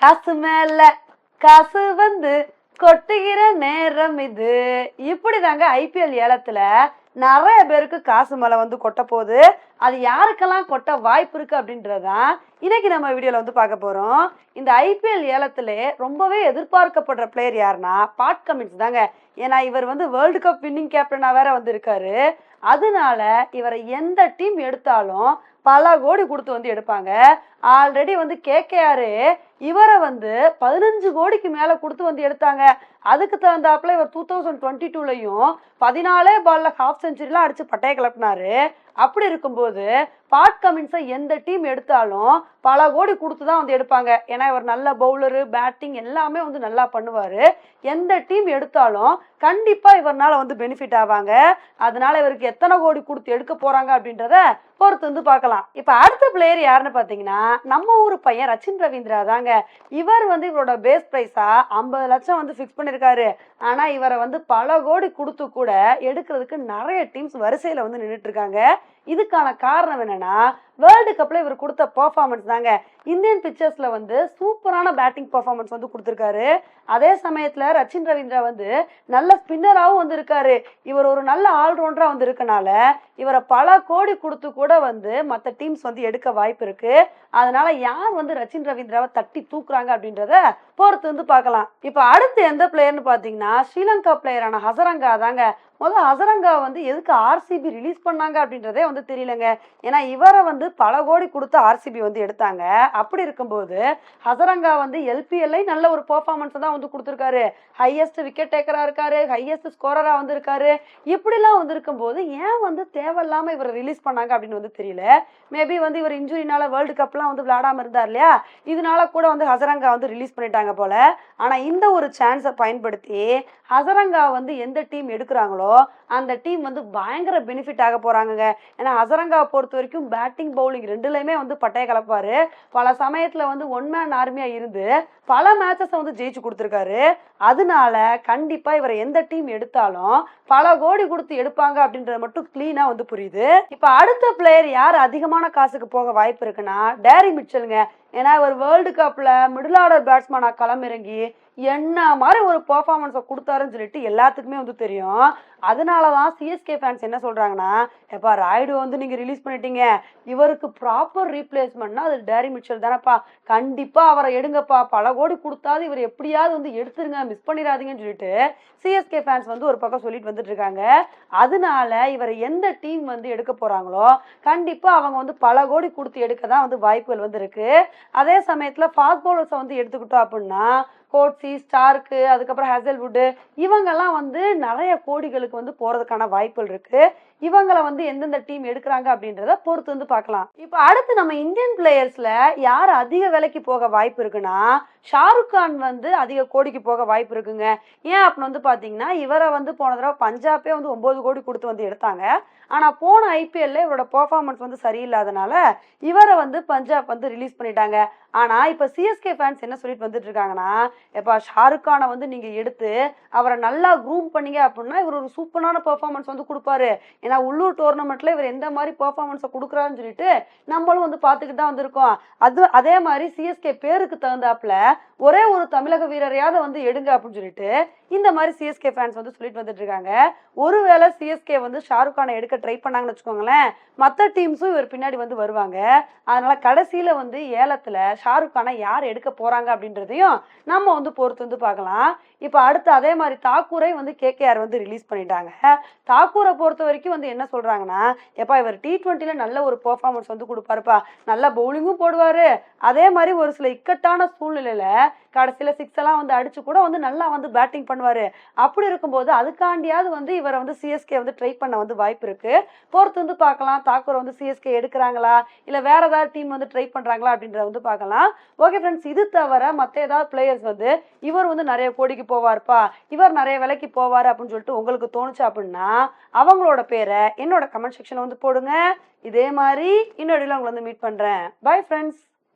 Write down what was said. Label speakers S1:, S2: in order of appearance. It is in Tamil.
S1: காசு மேல காசு வந்து கொட்டுகிற நேரம் இது. இப்படிதாங்க ஐபிஎல் ஏலத்துல நிறைய பேருக்கு காசு மேல வந்து கொட்ட போகுது. அது யாருக்கெல்லாம் கொட்ட வாய்ப்பு இருக்கு அப்படின்றதான் இன்னைக்கு நம்ம வீடியோல வந்து பார்க்க போறோம். இந்த ஐபிஎல் ஏலத்துல ரொம்பவே எதிர்பார்க்கப்படுற பிளேயர் யாருன்னா பாட் கமின்ஸ் தாங்க. ஏன்னா இவர் வந்து வேர்ல்டு கப் வின்னிங் கேப்டனா வேற வந்து இருக்காரு. அதனால இவரை எந்த டீம் எடுத்தாலும் பல கோடி கொடுத்து வந்து எடுப்பாங்க. ஆல்ரெடி வந்து கேகேஆர் இவரை வந்து 15 கோடிக்கு மேல கொடுத்து வந்து எடுத்தாங்க. அதுக்கு தகுந்தாப்புல இவர் 2022லயும் 14 பால்ல ஹாஃப் செஞ்சுரிலாம் அடிச்சு பட்டைய கிளப்பினாரு. அப்படி இருக்கும்போது பாட் கமின்ஸை எந்த டீம் எடுத்தாலும் பல கோடி கொடுத்து தான் வந்து எடுப்பாங்க. ஏன்னா இவர் நல்ல பவுலரு, பேட்டிங் எல்லாமே வந்து நல்லா பண்ணுவாரு. எந்த டீம் எடுத்தாலும் கண்டிப்பா இவர்னால வந்து பெனிஃபிட் ஆவாங்க. அதனால இவருக்கு எத்தனை கோடி கொடுத்து எடுக்க போறாங்க அப்படின்றத பொறுத்து வந்து பார்க்கலாம். இப்ப அடுத்த பிளேயர் யாருன்னு பாத்தீங்கன்னா நம்ம ஊர் பையன் ரச்சின் ரவீந்திரா தாங்க. இவர் வந்து இவரோட பேஸ் பிரைஸா 50 லட்சம் வந்து பிக்ஸ் பண்ணிருக்காரு. ஆனா இவரை வந்து பல கோடி கொடுத்து கூட எடுக்கிறதுக்கு நிறைய டீம்ஸ் வரிசையில வந்து நின்றுட்டு இருக்காங்க. இதுக்கான காரணம் என்னன்னா வேர்ல்டு கப்ல இவர் கொடுத்த பெர்ஃபார்மன்ஸ் தாங்க. இந்தியன் பிக்சர்ஸ்ல வந்து சூப்பரான பேட்டிங் பெர்ஃபார்மன்ஸ் வந்து கொடுத்திருக்காரு. அதே சமயத்துல ரச்சின் ரவீந்திரா வந்து நல்ல ஸ்பின்னராகவும் வந்து இருக்காரு. இவர் ஒரு நல்ல ஆல்ரவுண்டரா வந்து இருக்கனால இவரை பல கோடி கொடுத்து கூட வந்து மற்ற டீம்ஸ் வந்து எடுக்க வாய்ப்பு இருக்கு. அதனால யார் வந்து ரச்சின் ரவீந்திராவை தட்டி தூக்குறாங்க அப்படின்றத பொறுத்து வந்து பார்க்கலாம். இப்ப அடுத்து எந்த பிளேயர்னு பாத்தீங்கன்னா ஸ்ரீலங்கா பிளேயரான ஹசரங்கா தாங்க. முதல்ல ஹசரங்கா வந்து எதுக்கு ஆர்சிபி ரிலீஸ் பண்ணாங்க அப்படின்றதே வந்து தெரியலங்க. ஏன்னா இவரை வந்து பல கோடி கொடுத்து ஆர்சிபி வந்து எடுத்தாங்க. அப்படி இருக்கும்போது ஹசரங்கா வந்து எல்பிஎல்ல நல்ல ஒரு பெர்ஃபார்மன்ஸ் தான் வந்து கொடுத்துருக்காரு. ஹையஸ்ட் விக்கெட் டேக்கரா இருக்காரு, ஹையஸ்ட் ஸ்கோரரா வந்து இருக்காரு. இப்படிலாம் வந்து இருக்கும்போது ஏன் வந்து தேவையில்லாம இவரை ரிலீஸ் பண்ணாங்க அப்படின்னு வந்து தெரியல. மேபி வந்து இவர் இன்ஜுரினால வேர்ல்டு கப்லாம் வந்து விளையாடாம இருந்தார் இல்லையா, இதனால கூட வந்து ஹசரங்கா வந்து ரிலீஸ் பண்ணிட்டாங்க போல. ஆனா இந்த ஒரு சான்ஸை பயன்படுத்தி ஹசரங்கா வந்து எந்த டீம் எடுக்கிறாங்களோ அந்த டீம் வந்து பயங்கர பெனிஃபிட் ஆக போறாங்க. ஏன்னா ஹசரங்காவை பொறுத்த வரைக்கும் பேட்டிங் பவுலிங் ரெண்டுலயுமே வந்து பட்டைய கலப்பாரு. பல சமயத்துல வந்து ஒன் மேன் ஆர்மியா இருந்து பல மேட்சஸ் வந்து ஜெயிச்சு கொடுத்துருக்காரு. அதனால கண்டிப்பா இவரை எந்த டீம் எடுத்தாலும் பல கோடி கொடுத்து எடுப்பாங்க அப்படின்றது மட்டும் கிளீனா வந்து புரியுது. இப்ப அடுத்த பிளேயர் யார் அதிகமான காசுக்கு போக வாய்ப்பு இருக்குன்னா டேரி மிச்சலுங்க. ஏன்னா இவர் வேர்ல்டு கப்ல மிடில் ஆர்டர் பேட்ஸ்மேனா களமிறங்கி என்ன மாதிரி ஒரு பெர்ஃபார்மன்ஸை கொடுத்தாருன்னு சொல்லிட்டு எல்லாத்துக்குமே வந்து தெரியும். அதனாலதான் சிஎஸ்கே ஃபேன்ஸ் என்ன சொல்றாங்கன்னா, எப்பா ராய்டு வந்து நீங்க ரிலீஸ் பண்ணிட்டீங்க, இவருக்கு ப்ராப்பர் ரீப்ளேஸ்மெண்ட்னா அது டேரி மிச்சல் தானப்பா, கண்டிப்பா அவரை எடுங்கப்பா, பல கோடி கொடுத்தாது இவர் எப்படியாவது வந்து எடுத்துருங்க, மிஸ் பண்ணிடாதீங்கன்னு சொல்லிட்டு சிஎஸ்கே ஃபேன்ஸ் வந்து ஒரு பக்கம் சொல்லிட்டு வந்துட்டு இருக்காங்க. அதனால இவரை எந்த டீம் வந்து எடுக்க போறாங்களோ கண்டிப்பா அவங்க வந்து பல கோடி கொடுத்து எடுக்க தான் வந்து வாய்ப்புகள் வந்து இருக்கு. அதே சமயத்துல ஃபாஸ்ட் பவுலர்ஸை வந்து எடுத்துக்கிட்டோம் அப்படின்னா கோட்ஸி, ஸ்டார்க்கு, அதுக்கப்புறம் ஹேசல்வுட் இவங்கெல்லாம் வந்து நிறைய கோடிகளுக்கு வந்து போறதுக்கான வாய்ப்புகள் இருக்கு. இவங்களை வந்து எந்தெந்த டீம் எடுக்கிறாங்க அப்படின்றத பொறுத்து வந்து பார்க்கலாம். இப்போ அடுத்து நம்ம இந்தியன் பிளேயர்ஸ்ல யார் அதிக விலைக்கு போக வாய்ப்பு இருக்குன்னா ஷாருக் கான் வந்து அதிக கோடிக்கு போக வாய்ப்பு இருக்குங்க. ஏன் அப்படின்னு வந்து பாத்தீங்கன்னா இவரை வந்து போன தடவை பஞ்சாபே வந்து 9 கோடி கொடுத்து வந்து எடுத்தாங்க. ஆனா போன ஐபிஎல்ல இவரோட பெர்ஃபார்மன்ஸ் வந்து சரியில்லாதனால இவரை வந்து பஞ்சாப் வந்து ரிலீஸ் பண்ணிட்டாங்க. ஆனா இப்ப சிஎஸ்கே ஃபேன்ஸ் என்ன சொல்லிட்டு வந்துட்டு இருக்காங்கன்னா, எப்பா ஷாருக் கானை வந்து நீங்க எடுத்து அவரை நல்லா க்ரூம் பண்ணீங்க அப்படின்னா இவர் ஒரு சூப்பரான பெர்ஃபார்மன்ஸ் வந்து கொடுப்பாரு. ஏன்னா உள்ளூர் டோர்னமெண்ட்ல இவர் எந்த மாதிரி பெர்ஃபார்மன்ஸை கொடுக்குறாருன்னு சொல்லிட்டு நம்மளும் வந்து பார்த்துக்கிட்டு தான் வந்திருக்கோம். அதே மாதிரி சிஎஸ்கே பேருக்கு தகுந்தாப்புல ஒரே ஒரு தமிழக வீரரையாவது வந்து எடுங்க அப்படின்னு சொல்லிட்டு இந்த மாதிரி சிஎஸ்கே ஃபேன்ஸ் வந்து சொல்லிட்டு வந்துட்டு இருக்காங்க. ஒருவேளை சிஎஸ்கே வந்து ஷாருக் கானை எடுக்க ட்ரை பண்ணாங்கன்னு வச்சுக்கோங்களேன், மற்ற டீம்ஸும் இவர் பின்னாடி வந்து வருவாங்க. அதனால கடைசியில வந்து ஏலத்துல ஷாருக் கானை யார் எடுக்க போறாங்க அப்படின்றதையும் நம்ம வந்து பொறுத்து வந்து பார்க்கலாம். இப்ப அடுத்து அதே மாதிரி தாக்கூரை வந்து கேகேஆர் வந்து ரிலீஸ் பண்ணிட்டாங்க. தாக்கூரை பொறுத்த வரைக்கும் வந்து என்ன சொல்றாங்கன்னா, எப்பா இவர் T20ல நல்ல ஒரு பெர்ஃபார்மன்ஸ் வந்து கொடுப்பாருப்பா, நல்ல பவுலிங்கும் போடுவாரு, அதே மாதிரி ஒரு சில இக்கட்டான சூழ்நிலையில கடைசியில 6 எல்லாம் வந்து அடிச்சு கூட வந்து நல்லா வந்து பேட்டிங் பண்ணுவாரு. அப்படி இருக்கும்போது அதுக்காண்டியாவது வந்து இவரை வந்து சிஎஸ்கே வந்து ட்ரை பண்ண வந்து வாய்ப்பு இருக்கு. பொறுத்து வந்து பார்க்கலாம் தாக்கூரை வந்து சிஎஸ்கே எடுக்கிறாங்களா இல்ல வேற ஏதாவது டீம் வந்து ட்ரை பண்றாங்களா அப்படின்றத வந்து பார்க்கலாம். ஓகே ஃப்ரெண்ட்ஸ், இது தவிர மற்ற ஏதாவது பிளேயர்ஸ் வந்து இவர் வந்து நிறைய கோடிக்கு போவார்ப்பா, இவர் நிறைய விலைக்கு போவாரு அப்படின்னு சொல்லிட்டு உங்களுக்கு தோணுச்சு அப்படின்னா அவங்களோட பேரை என்னோட கமெண்ட் செக்ஷன்ல வந்து போடுங்க. இதே மாதிரி இன்னொரு உங்களை வந்து மீட் பண்றேன். Bye friends.